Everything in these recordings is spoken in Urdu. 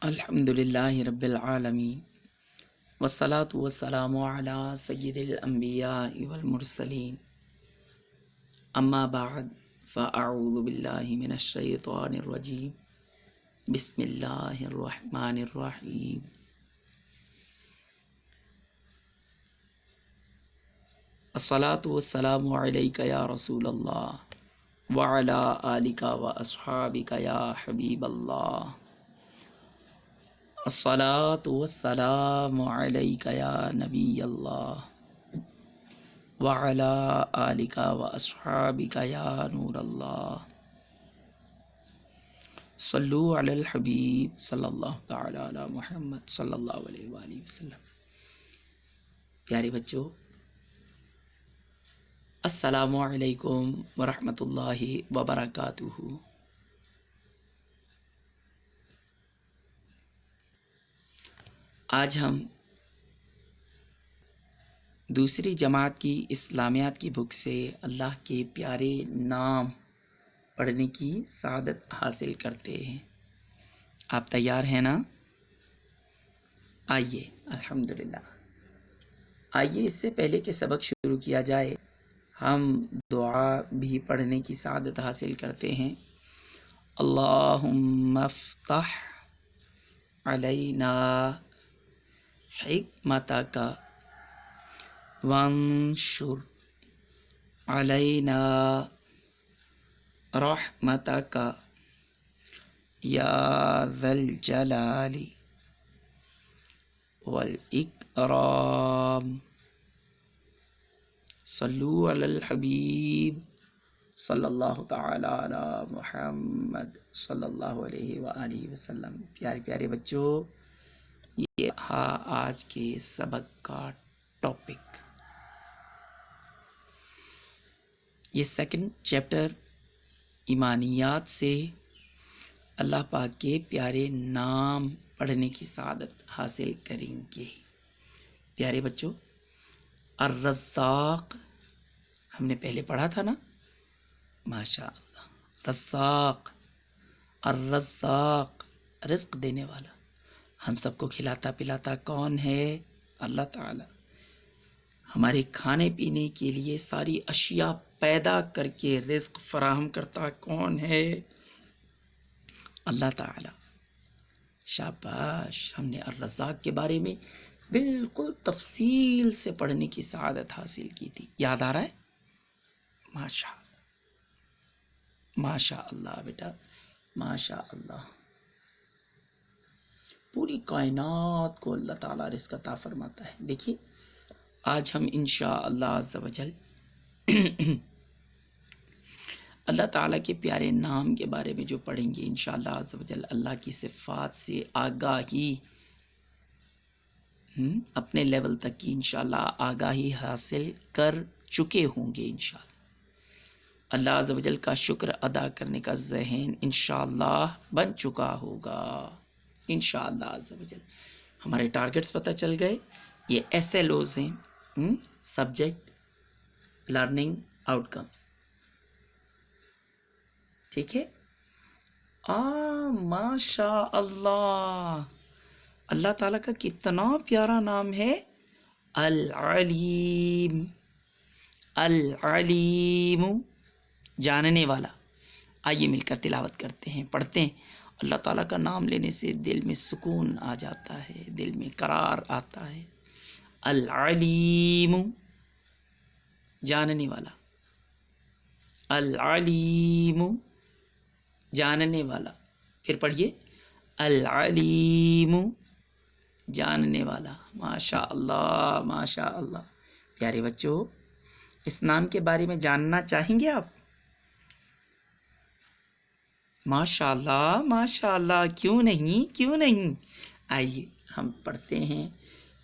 الحمدللہ رب العالمین والصلاة والسلام علی سید الانبیاء والمرسلین اما بعد فاعوذ باللہ من الشیطان الرجیم بسم اللہ الرحمن الرحیم الصلاة والسلام علیک یا رسول اللہ وعلی آلک واصحابک یا حبیب اللہ الصلاة والسلام علیک یا نبی اللہ وعلی آلک واصحابک یا نور اللہ صلو علی الحبیب صلی اللہ تعالی علی محمد صلی اللہ علیہ وآلہ وسلم۔ پیارے بچوں، السلام علیکم ورحمۃ اللہ وبرکاتہ۔ آج ہم دوسری جماعت کی اسلامیات کی بک سے اللہ کے پیارے نام پڑھنے کی سعادت حاصل کرتے ہیں۔ آپ تیار ہیں نا؟ آئیے، الحمدللہ۔ آئیے، اس سے پہلے کہ سبق شروع کیا جائے ہم دعا بھی پڑھنے کی سعادت حاصل کرتے ہیں۔ اللہم افتح علینا حکمتک وانشر علینا رحمتک یا ذا الجلال والاکرام۔ صلو علی الحبیب صلی اللہ تعالی علی محمد صلی اللہ علیہ وآلہ وسلم۔ پیارے پیارے بچوں، یہ آج کے سبق کا ٹاپک، یہ سیکنڈ چیپٹر ایمانیات سے اللہ پاک کے پیارے نام پڑھنے کی سعادت حاصل کریں گے۔ پیارے بچوں، الرزاق ہم نے پہلے پڑھا تھا نا؟ ماشاء اللہ، رزاق، الرزاق، رزق دینے والا، ہم سب کو کھلاتا پلاتا کون ہے؟ اللہ تعالی۔ ہمارے کھانے پینے کے لیے ساری اشیاء پیدا کر کے رزق فراہم کرتا کون ہے؟ اللہ تعالی۔ شاباش، ہم نے الرزاق کے بارے میں بالکل تفصیل سے پڑھنے کی سعادت حاصل کی تھی، یاد آ رہا ہے؟ ماشاء اللہ، ماشاء اللہ بیٹا، ماشاء اللہ۔ پوری کائنات کو اللہ تعالیٰ رزق عطا فرماتا ہے۔ دیکھیے، آج ہم انشاءاللہ عز و جل اللہ تعالیٰ کے پیارے نام کے بارے میں جو پڑھیں گے انشاءاللہ عز و جل، اللہ کی صفات سے آگاہی، اپنے لیول تک کی انشاءاللہ آگاہی حاصل کر چکے ہوں گے انشاءاللہ۔ اللہ عز و جل کا شکر ادا کرنے کا ذہن انشاءاللہ بن چکا ہوگا انشاءاللہ عز و جل۔ ہمارے ٹارگٹس پتہ چل گئے، یہ SLOs ہیں، سبجیکٹ لرننگ آؤٹ کمز، ٹھیک ہے؟ ماشاء اللہ، اللہ تعالیٰ کا کتنا پیارا نام ہے، العلیم، العلیم، جاننے والا۔ آئیے مل کر تلاوت کرتے ہیں، پڑھتے ہیں۔ اللہ تعالیٰ کا نام لینے سے دل میں سکون آ جاتا ہے، دل میں قرار آتا ہے۔ العلیم، جاننے والا، العلیم، جاننے والا۔ پھر پڑھیے، العلیم، جاننے والا۔ ماشاء اللہ، ماشاء اللہ۔ پیارے بچوں، اس نام کے بارے میں جاننا چاہیں گے آپ؟ ماشاء اللہ، ماشاء اللہ، کیوں نہیں، کیوں نہیں۔ آئیے ہم پڑھتے ہیں،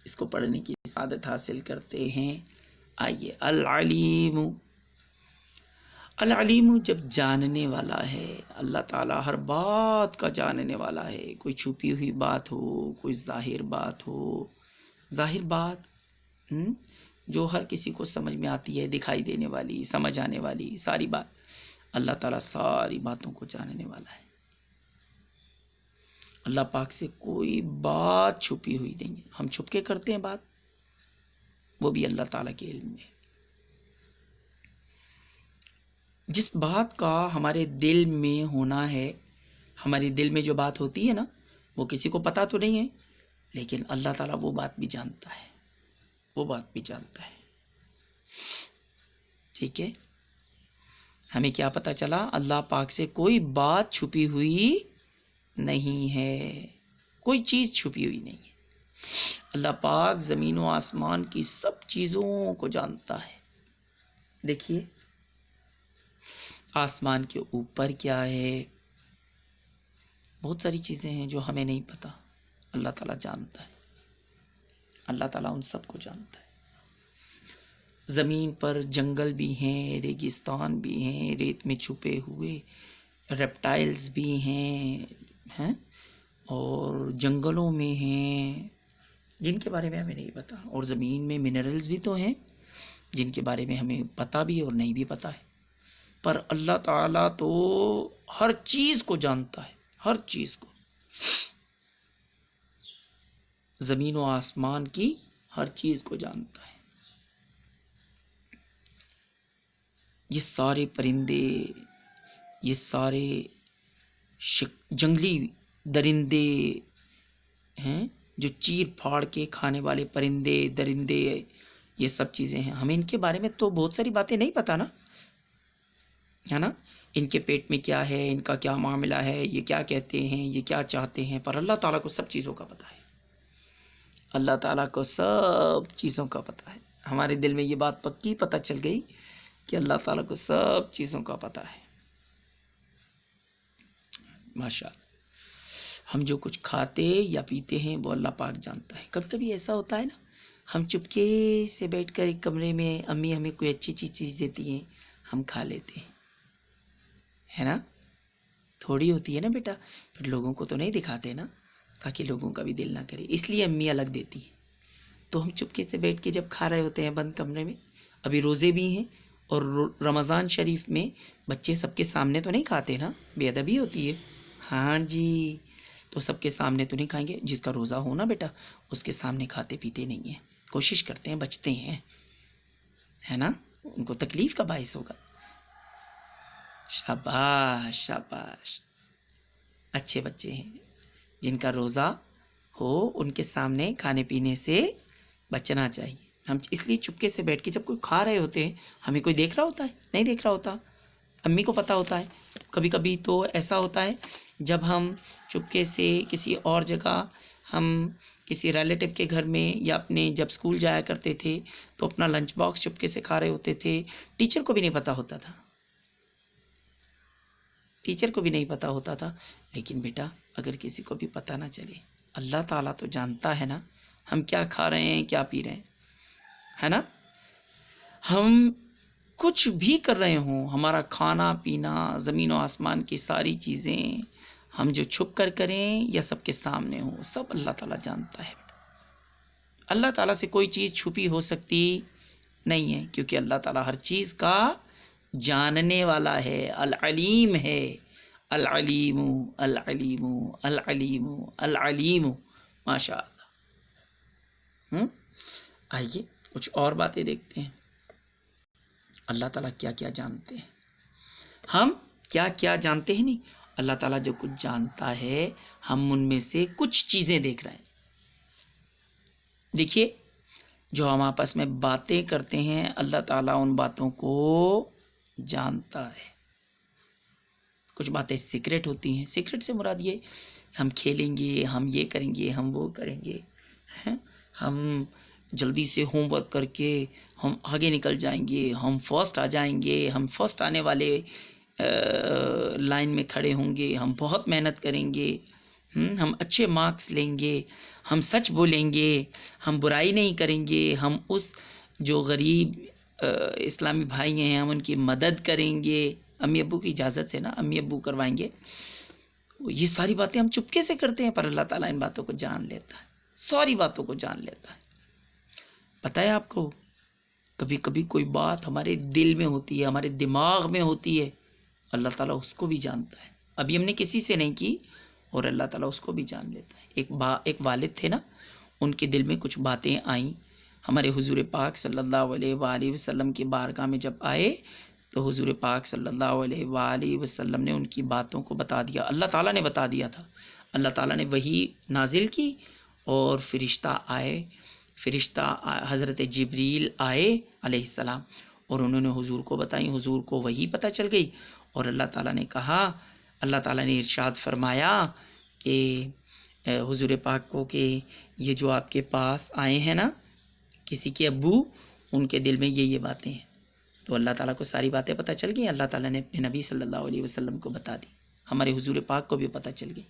اس کو پڑھنے کی سعادت حاصل کرتے ہیں۔ آئیے، العلیم، العلیم جب جاننے والا ہے، اللہ تعالیٰ ہر بات کا جاننے والا ہے، کوئی چھپی ہوئی بات ہو، کوئی ظاہر بات ہو، ظاہر بات جو ہر کسی کو سمجھ میں آتی ہے، دکھائی دینے والی، سمجھ آنے والی ساری بات، اللہ تعالیٰ ساری باتوں کو جاننے والا ہے۔ اللہ پاک سے کوئی بات چھپی ہوئی نہیں ہے. ہم چھپ کے کرتے ہیں بات، وہ بھی اللہ تعالیٰ کے علم میں. جس بات کا ہمارے دل میں ہونا ہے، ہمارے دل میں جو بات ہوتی ہے نا، وہ کسی کو پتہ تو نہیں ہے، لیکن اللہ تعالیٰ وہ بات بھی جانتا ہے، وہ بات بھی جانتا ہے. ٹھیک ہے، ہمیں کیا پتہ چلا؟ اللہ پاک سے کوئی بات چھپی ہوئی نہیں ہے، کوئی چیز چھپی ہوئی نہیں ہے. اللہ پاک زمین و آسمان کی سب چیزوں کو جانتا ہے. دیکھیے آسمان کے اوپر کیا ہے، بہت ساری چیزیں ہیں جو ہمیں نہیں پتہ، اللہ تعالیٰ جانتا ہے. اللہ تعالیٰ ان سب کو جانتا ہے. زمین پر جنگل بھی ہیں، ریگستان بھی ہیں، ریت میں چھپے ہوئے ریپٹائلز بھی ہیں اور جنگلوں میں ہیں جن کے بارے میں ہمیں نہیں پتہ، اور زمین میں منرلز بھی تو ہیں جن کے بارے میں ہمیں پتہ بھی اور نہیں بھی پتہ ہے. پر اللہ تعالیٰ تو ہر چیز کو جانتا ہے، ہر چیز کو، زمین و آسمان کی ہر چیز کو جانتا ہے. یہ سارے پرندے، یہ سارے جنگلی درندے ہیں جو چیر پھاڑ کے کھانے والے پرندے درندے، یہ سب چیزیں ہیں. ہمیں ان کے بارے میں تو بہت ساری باتیں نہیں پتہ نا، ہے نا. ان کے پیٹ میں کیا ہے، ان کا کیا معاملہ ہے، یہ کیا کہتے ہیں، یہ کیا چاہتے ہیں. پر اللہ تعالیٰ کو سب چیزوں کا پتہ ہے، اللہ تعالیٰ کو سب چیزوں کا پتہ ہے. ہمارے دل میں یہ بات پکی پتہ چل گئی کہ اللہ تعالیٰ کو سب چیزوں کا پتہ ہے. ماشاء اللہ. ہم جو کچھ کھاتے یا پیتے ہیں وہ اللہ پاک جانتا ہے. کبھی کبھی ایسا ہوتا ہے نا، ہم چپکے سے بیٹھ کر ایک کمرے میں امی ہمیں کوئی اچھی چیز دیتی ہیں، ہم کھا لیتے ہیں، ہے نا. تھوڑی ہوتی ہے نا بیٹا، پھر لوگوں کو تو نہیں دکھاتے نا، تاکہ لوگوں کا بھی دل نہ کرے، اس لیے امی الگ دیتی ہیں. تو ہم چپکے سے بیٹھ کے جب کھا رہے ہوتے ہیں بند کمرے میں، ابھی روزے بھی ہیں اور رمضان شریف میں بچے سب کے سامنے تو نہیں کھاتے نا، بے ادبی ہوتی ہے. ہاں جی، تو سب کے سامنے تو نہیں کھائیں گے. جس کا روزہ ہو نا بیٹا، اس کے سامنے کھاتے پیتے نہیں ہیں، کوشش کرتے ہیں بچتے ہیں، ہے نا. ان کو تکلیف کا باعث ہوگا. شاباش شاباش، اچھے بچے ہیں. جن کا روزہ ہو ان کے سامنے کھانے پینے سے بچنا چاہیے. ہم اس لیے چپکے سے بیٹھ کے جب کوئی کھا رہے ہوتے ہیں، ہمیں کوئی دیکھ رہا ہوتا ہے؟ نہیں دیکھ رہا ہوتا، امی کو پتہ ہوتا ہے. کبھی کبھی تو ایسا ہوتا ہے جب ہم چپکے سے کسی اور جگہ، ہم کسی ریلیٹیو کے گھر میں یا اپنے جب اسکول جایا کرتے تھے تو اپنا لنچ باکس چپکے سے کھا رہے ہوتے تھے. ٹیچر کو بھی نہیں پتہ ہوتا تھا، ٹیچر کو بھی نہیں پتہ ہوتا تھا. لیکن بیٹا اگر کسی کو بھی پتہ نہ چلے، اللہ تعالیٰ تو جانتا ہے نا ہم کیا کھا رہے ہیں، کیا پی رہے ہیں، ہے نا. ہم کچھ بھی کر رہے ہوں، ہمارا کھانا پینا، زمین و آسمان کی ساری چیزیں، ہم جو چھپ کر کریں یا سب کے سامنے ہوں، سب اللہ تعالیٰ جانتا ہے. اللہ تعالیٰ سے کوئی چیز چھپی ہو سکتی نہیں ہے، کیونکہ اللہ تعالیٰ ہر چیز کا جاننے والا ہے، العلیم ہے. العلیم العلیم العلیم العلیم. ماشاء اللہ. آئیے کچھ اور باتیں دیکھتے ہیں. اللہ تعالیٰ کیا کیا جانتے ہیں، ہم کیا کیا جانتے ہیں. نہیں، اللہ تعالیٰ جو کچھ جانتا ہے ہم ان میں سے کچھ چیزیں دیکھ رہے ہیں. دیکھیے جو ہم آپس میں باتیں کرتے ہیں، اللہ تعالیٰ ان باتوں کو جانتا ہے. کچھ باتیں سیکرٹ ہوتی ہیں. سیکرٹ سے مراد یہ ہم کھیلیں گے، ہم یہ کریں گے، ہم وہ کریں گے، ہم جلدی سے ہوم ورک کر کے ہم آگے نکل جائیں گے، ہم فرسٹ آ جائیں گے، ہم فرسٹ آنے والے لائن میں کھڑے ہوں گے، ہم بہت محنت کریں گے، ہم اچھے مارکس لیں گے، ہم سچ بولیں گے، ہم برائی نہیں کریں گے، ہم اس جو غریب اسلامی بھائی ہیں ہم ان کی مدد کریں گے، امی ابو کی اجازت سے نا، امی ابو کروائیں گے. یہ ساری باتیں ہم چپکے سے کرتے ہیں، پر اللہ تعالیٰ ان باتوں کو جان لیتا ہے، ساری باتوں کو جان لیتا ہے. پتہ ہے آپ کو، کبھی کبھی کوئی بات ہمارے دل میں ہوتی ہے، ہمارے دماغ میں ہوتی ہے، اللہ تعالیٰ اس کو بھی جانتا ہے. ابھی ہم نے کسی سے نہیں کی، اور اللہ تعالیٰ اس کو بھی جان لیتا ہے۔ ایک والد تھے نا، ان کے دل میں کچھ باتیں آئیں، ہمارے حضور پاک صلی اللہ علیہ وآلہ وسلم کی بارگاہ میں جب آئے تو حضور پاک صلی اللہ علیہ وآلہ وسلم نے ان کی باتوں کو بتا دیا، اللہ تعالیٰ نے بتا دیا تھا۔ اللہ تعالیٰ نے وحی نازل کی اور فرشتہ آئے، حضرت جبریل آئے علیہ السلام، اور انہوں نے حضور کو بتائیں، حضور کو وحی پتہ چل گئی، اور اللہ تعالیٰ نے کہا، اللہ تعالیٰ نے ارشاد فرمایا کہ حضور پاک کو کہ یہ جو آپ کے پاس آئے ہیں نا کسی کے ابو، ان کے دل میں یہ باتیں ہیں۔ تو اللہ تعالیٰ کو ساری باتیں پتہ چل گئی، اللہ تعالیٰ نے اپنے نبی صلی اللہ علیہ وسلم کو بتا دی، ہمارے حضور پاک کو بھی پتہ چل گئی۔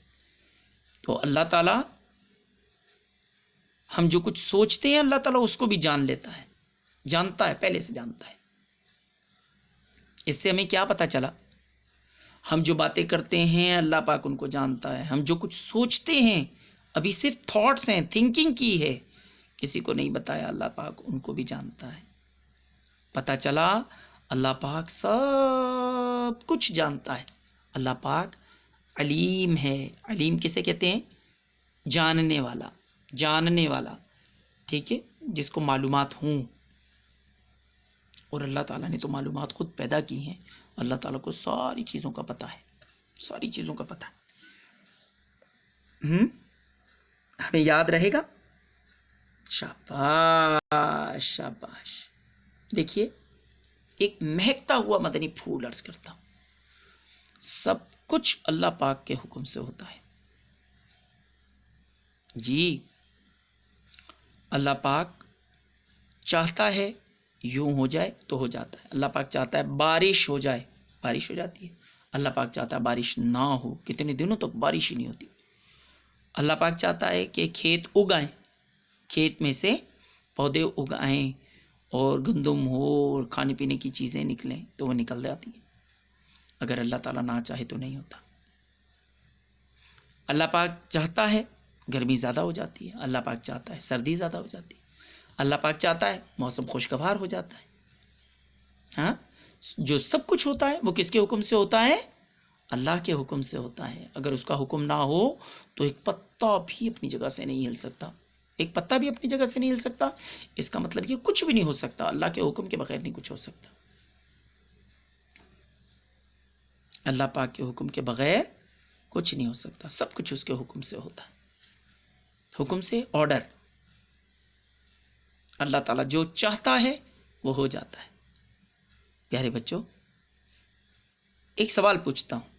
تو اللہ تعالیٰ ہم جو کچھ سوچتے ہیں اللہ تعالیٰ اس کو بھی جان لیتا ہے، جانتا ہے، پہلے سے جانتا ہے۔ اس سے ہمیں کیا پتہ چلا؟ ہم جو باتیں کرتے ہیں اللہ پاک ان کو جانتا ہے، ہم جو کچھ سوچتے ہیں ابھی صرف تھاٹس ہیں، تھنکنگ کی ہے، کسی کو نہیں بتایا، اللہ پاک ان کو بھی جانتا ہے۔ پتہ چلا اللہ پاک سب کچھ جانتا ہے۔ اللہ پاک علیم ہے۔ علیم کسے کہتے ہیں؟ جاننے والا، جاننے والا، ٹھیک ہے، جس کو معلومات ہوں۔ اور اللہ تعالیٰ نے تو معلومات خود پیدا کی ہیں، اللہ تعالیٰ کو ساری چیزوں کا پتہ ہے، ساری چیزوں کا پتہ ہے۔ ہمیں یاد رہے گا؟ شاباش شاباش۔ دیکھیے ایک مہکتا ہوا مدنی پھول عرض کرتا ہوں، سب کچھ اللہ پاک کے حکم سے ہوتا ہے۔ جی اللہ پاک چاہتا ہے یوں ہو جائے تو ہو جاتا ہے، اللہ پاک چاہتا ہے بارش ہو جائے، بارش ہو جاتی ہے، اللہ پاک چاہتا ہے بارش نہ ہو، کتنے دنوں تک بارش ہی نہیں ہوتی۔ اللہ پاک چاہتا ہے کہ کھیت اگائیں، کھیت میں سے پودے اگائیں اور گندم ہو اور کھانے پینے کی چیزیں نکلیں تو وہ نکل جاتی ہیں، اگر اللہ تعالیٰ نہ چاہے تو نہیں ہوتا۔ اللہ پاک چاہتا ہے گرمی زیادہ ہو جاتی ہے، اللہ پاک چاہتا ہے سردی زیادہ ہو جاتی ہے، اللہ پاک چاہتا ہے موسم خوشگوار ہو جاتا ہے۔ ہاں، جو سب کچھ ہوتا ہے وہ کس کے حکم سے ہوتا ہے؟ اللہ کے حکم سے ہوتا ہے۔ اگر اس کا حکم نہ ہو تو ایک پتا بھی اپنی جگہ سے نہیں ہل سکتا، ایک پتا بھی اپنی جگہ سے نہیں ہل سکتا، اس کا مطلب یہ کچھ بھی نہیں ہو سکتا، اللہ کے حکم کے بغیر نہیں کچھ ہو سکتا۔ اللہ پاک کے حکم کے بغیر کچھ نہیں ہو سکتا، سب کچھ اس کے حکم سے ہوتا ہے، حکم سے، آرڈر۔ اللہ تعالیٰ جو چاہتا ہے وہ ہو جاتا ہے۔ پیارے بچوں، ایک سوال پوچھتا ہوں،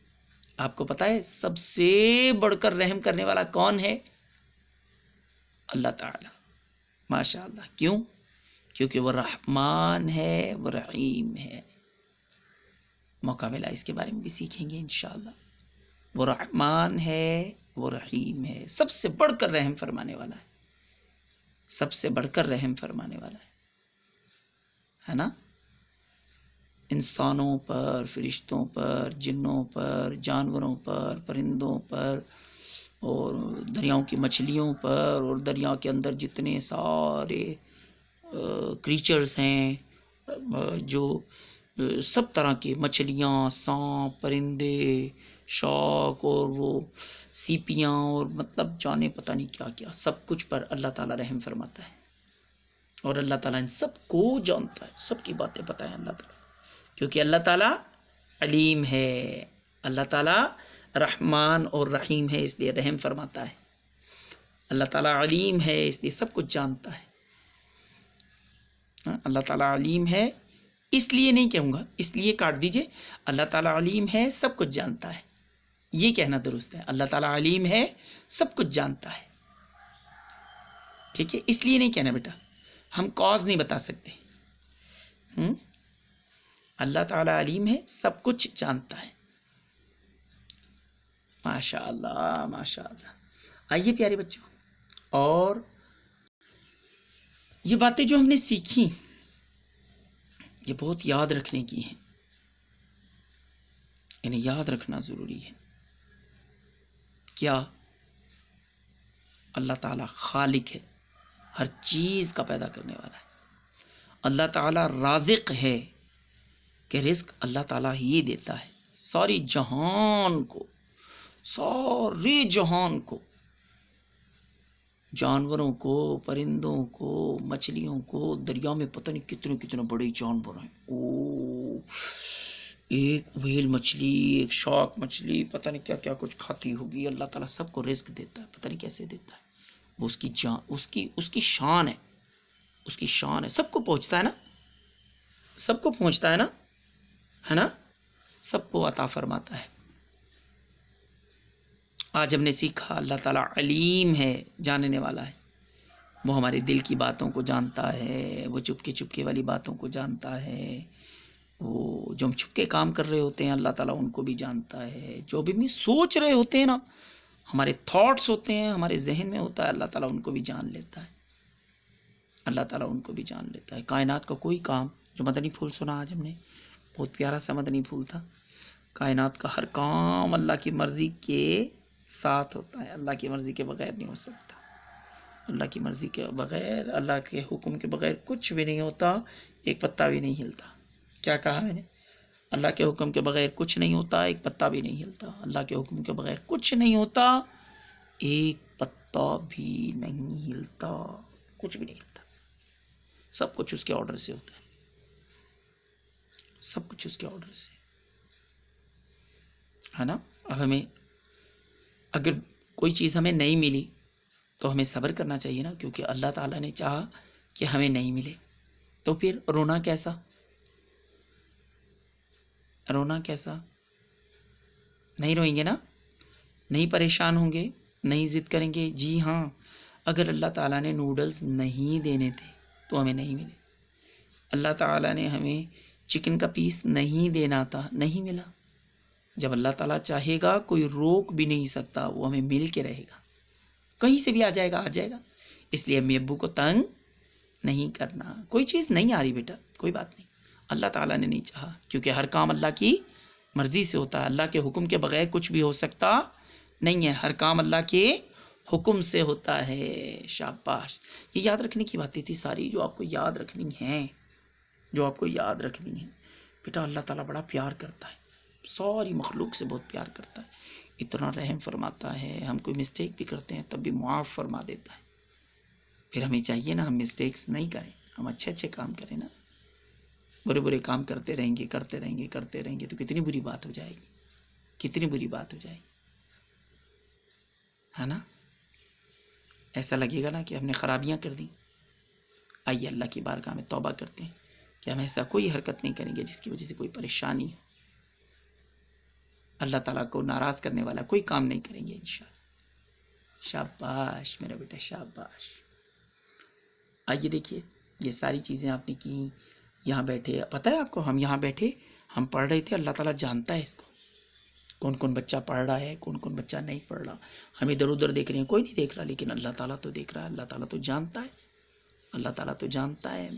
آپ کو پتا ہے سب سے بڑھ کر رحم کرنے والا کون ہے؟ اللہ تعالیٰ، ماشاء اللہ۔ کیوں؟ کیونکہ وہ رحمان ہے، وہ رحیم ہے۔ موقع ملا اس کے بارے میں بھی سیکھیں گے انشاءاللہ۔ وہ رحمان ہے، وہ رحیم ہے، سب سے بڑھ کر رحم فرمانے والا ہے، سب سے بڑھ کر رحم فرمانے والا ہے نا؟ انسانوں پر، فرشتوں پر، جنوں پر، جانوروں پر، پرندوں پر، اور دریاؤں کی مچھلیوں پر، اور دریا کے اندر جتنے سارے کریچرز ہیں، جو سب طرح کے مچھلیاں، سانپ، پرندے، شوک، اور وہ سیپیاں، اور مطلب جانے پتہ نہیں کیا کیا، سب کچھ پر اللہ تعالیٰ رحم فرماتا ہے۔ اور اللہ تعالیٰ ان سب کو جانتا ہے، سب کی باتیں پتہ ہیں اللہ تعالیٰ، کیونکہ اللہ تعالیٰ علیم ہے، اللہ تعالیٰ رحمان اور رحیم ہے، اس لیے رحم فرماتا ہے۔ اللہ تعالیٰ علیم ہے، اس لیے سب کچھ جانتا ہے۔ اللہ تعالیٰ علیم ہے، اس لیے نہیں کہوں گا، اس لیے کاٹ دیجئے، اللہ تعالیٰ علیم ہے، سب کچھ جانتا ہے، یہ کہنا درست ہے۔ اللہ تعالیٰ علیم ہے، سب کچھ جانتا ہے، ٹھیک ہے؟ اس لیے نہیں کہنا بیٹا، ہم کاز نہیں بتا سکتے۔ اللہ تعالیٰ علیم ہے، سب کچھ جانتا ہے۔ ماشاء اللہ ماشاء اللہ۔ آئیے پیارے بچوں، اور یہ باتیں جو ہم نے سیکھی یہ بہت یاد رکھنے کی ہیں، انہیں یاد رکھنا ضروری ہے۔ کیا؟ اللہ تعالیٰ خالق ہے، ہر چیز کا پیدا کرنے والا ہے۔ اللہ تعالیٰ رازق ہے، کہ رزق اللہ تعالیٰ ہی دیتا ہے، ساری جہان کو سارے جہان کو، جانوروں کو، پرندوں کو، مچھلیوں کو، دریا میں پتہ نہیں کتنے کتنے بڑے جانور ہیں. او ایک ویل مچھلی، ایک شارک مچھلی، پتہ نہیں کیا کیا کچھ کھاتی ہوگی. اللہ تعالیٰ سب کو رزق دیتا ہے، پتہ نہیں کیسے دیتا ہے. وہ اس کی جان، اس کی شان ہے، اس کی شان ہے. سب کو پہنچتا ہے نا، سب کو پہنچتا ہے نا، ہے نا، سب کو عطا فرماتا ہے. آج ہم نے سیکھا اللہ تعالیٰ علیم ہے، جاننے والا ہے. وہ ہمارے دل کی باتوں کو جانتا ہے، وہ چپکے چپکے والی باتوں کو جانتا ہے. وہ جو ہم چھپکے کام کر رہے ہوتے ہیں اللہ تعالیٰ ان کو بھی جانتا ہے. جو بھی ہم سوچ رہے ہوتے ہیں نا، ہمارے تھاٹس ہوتے ہیں، ہمارے ذہن میں ہوتا ہے، اللہ تعالیٰ ان کو بھی جان لیتا ہے. اللہ تعالیٰ ان کو بھی جان لیتا ہے. کائنات کا کوئی کام، جو مدنی پھول سنا آج ہم نے، بہت پیارا سا مدنی پھول تھا. کائنات کا ہر کام اللہ کی مرضی کے ساتھ ہوتا ہے، اللہ کی مرضی کے بغیر نہیں ہو سکتا. اللہ کی مرضی کے بغیر، اللہ کے حکم کے بغیر کچھ بھی نہیں ہوتا. ایک پتا بھی نہیں ہلتا. کیا کہا میں نے؟ اللہ کے حکم کے بغیر کچھ نہیں ہوتا، ایک پتا بھی نہیں ہلتا. اللہ کے حکم کے بغیر کچھ نہیں ہوتا، ایک پتا بھی نہیں ہلتا، کچھ بھی نہیں ہلتا. سب کچھ اس کے آرڈر سے ہوتا ہے، سب کچھ اس کے آرڈر سے، ہے نا. اب ہمیں اگر کوئی چیز ہمیں نہیں ملی تو ہمیں صبر کرنا چاہیے نا، کیونکہ اللہ تعالیٰ نے چاہا کہ ہمیں نہیں ملے. تو پھر رونا کیسا؟ رونا کیسا؟ نہیں روئیں گے نا، نہیں پریشان ہوں گے، نہیں ضد کریں گے. جی ہاں، اگر اللہ تعالیٰ نے نوڈلز نہیں دینے تھے تو ہمیں نہیں ملے. اللہ تعالیٰ نے ہمیں چکن کا پیس نہیں دینا تھا، نہیں ملا. جب اللہ تعالیٰ چاہے گا کوئی روک بھی نہیں سکتا، وہ ہمیں مل کے رہے گا. کہیں سے بھی آ جائے گا، آ جائے گا. اس لیے امی ابو کو تنگ نہیں کرنا. کوئی چیز نہیں آ رہی بیٹا، کوئی بات نہیں، اللہ تعالیٰ نے نہیں چاہا، کیونکہ ہر کام اللہ کی مرضی سے ہوتا ہے. اللہ کے حکم کے بغیر کچھ بھی ہو سکتا نہیں ہے. ہر کام اللہ کے حکم سے ہوتا ہے. شاباش. یہ یاد رکھنے کی باتیں تھی ساری، جو آپ کو یاد رکھنی ہیں، جو آپ کو یاد رکھنی ہے. بیٹا اللہ تعالیٰ بڑا پیار کرتا ہے، ساری مخلوق سے بہت پیار کرتا ہے، اتنا رحم فرماتا ہے. ہم کوئی مسٹیک بھی کرتے ہیں تب بھی معاف فرما دیتا ہے. پھر ہمیں چاہیے نا ہم مسٹیکس نہیں کریں، ہم اچھے اچھے کام کریں نا. برے برے کام کرتے رہیں گے، کرتے رہیں گے، کرتے رہیں گے تو کتنی بری بات ہو جائے گی، کتنی بری بات ہو جائے گی، ہے نا. ایسا لگے گا نا کہ ہم نے خرابیاں کر دیں. آئیے اللہ کی بارگاہ میں توبہ کرتے ہیں کہ ہم ایسا کوئی حرکت نہیں کریں گے جس کی وجہ سے کوئی پریشانی ہو. اللہ تعالیٰ کو ناراض کرنے والا کوئی کام نہیں کریں گے انشاءاللہ. شاباش میرا بیٹا، شاباش. آئیے دیکھیے، یہ ساری چیزیں آپ نے کی. یہاں بیٹھے، پتہ ہے آپ کو، ہم یہاں بیٹھے ہم پڑھ رہے تھے. اللہ تعالیٰ جانتا ہے اس کو، کون کون بچہ پڑھ رہا ہے، کون کون بچہ نہیں پڑھ رہا. ہم ادھر ادھر دیکھ رہے ہیں، کوئی نہیں دیکھ رہا، لیکن اللہ تعالیٰ تو دیکھ رہا ہے. اللہ تعالیٰ تو جانتا ہے، اللہ تعالیٰ تو جانتا ہے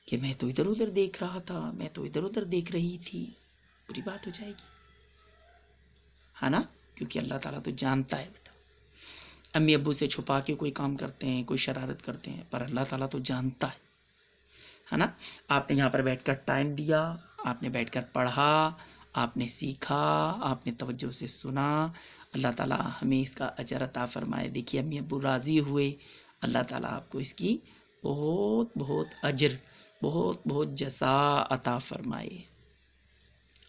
کہ میں تو ادھر ادھر دیکھ رہا تھا، میں تو ادھر ادھر دیکھ رہی تھی. بری بات ہو جائے گی، ہے نا، کیونکہ اللہ تعالیٰ تو جانتا ہے. بیٹا امی ابو سے چھپا کے کوئی کام کرتے ہیں، کوئی شرارت کرتے ہیں، پر اللہ تعالیٰ تو جانتا ہے نا. آپ نے یہاں پر بیٹھ کر ٹائم دیا، آپ نے بیٹھ کر پڑھا، آپ نے سیکھا، آپ نے توجہ سے سنا. اللہ تعالیٰ ہمیں اس کا اجر عطا فرمائے. دیکھیے امی ابو راضی ہوئے، اللہ تعالیٰ آپ کو اس کی بہت بہت اجر، بہت بہت جزا عطا فرمائے.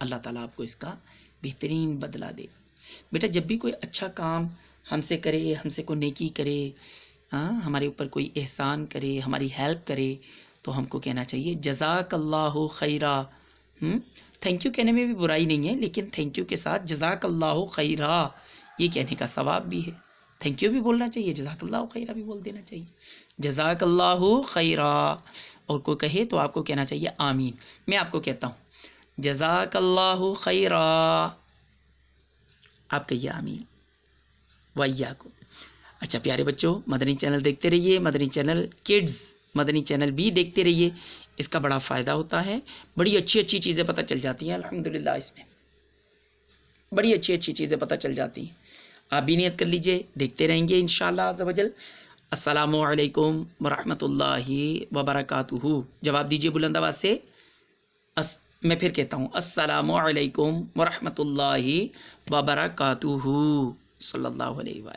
اللہ تعالیٰ آپ کو اس کا بہترین بدلہ دے. بیٹا جب بھی کوئی اچھا کام ہم سے کرے، ہم سے کوئی نیکی کرے، ہمارے اوپر کوئی احسان کرے، ہماری ہیلپ کرے، تو ہم کو کہنا چاہیے جزاک اللہ خیرا. تھینک یو کہنے میں بھی برائی نہیں ہے، لیکن تھینک یو کے ساتھ جزاک اللہ خیرا یہ کہنے کا ثواب بھی ہے. تھینک یو بھی بولنا چاہیے، جزاک اللہ خیرا بھی بول دینا چاہیے. جزاک اللہ خیرا. اور کوئی کہے تو آپ کو کہنا چاہیے آمین. میں آپ کو کہتا ہوں جزاک اللہ خیرا، آپ کہیے آمین. وَإِيَّاكُمْ. اچھا پیارے بچوں، مدنی چینل دیکھتے رہیے، مدنی چینل کڈز مدنی چینل بھی دیکھتے رہیے. اس کا بڑا فائدہ ہوتا ہے، بڑی اچھی اچھی چیزیں پتہ چل جاتی ہیں. الحمدللہ اس میں بڑی اچھی اچھی چیزیں پتہ چل جاتی ہیں. آپ بھی نیت کر لیجئے، دیکھتے رہیں گے انشاءاللہ عز و جل. السلام علیکم ورحمۃ اللہ وبرکاتہ. جواب دیجئے بلند آواز سے. میں پھر کہتا ہوں السلام علیکم ورحمۃ اللہ وبرکاتہ صلی اللہ علیہ وآلہ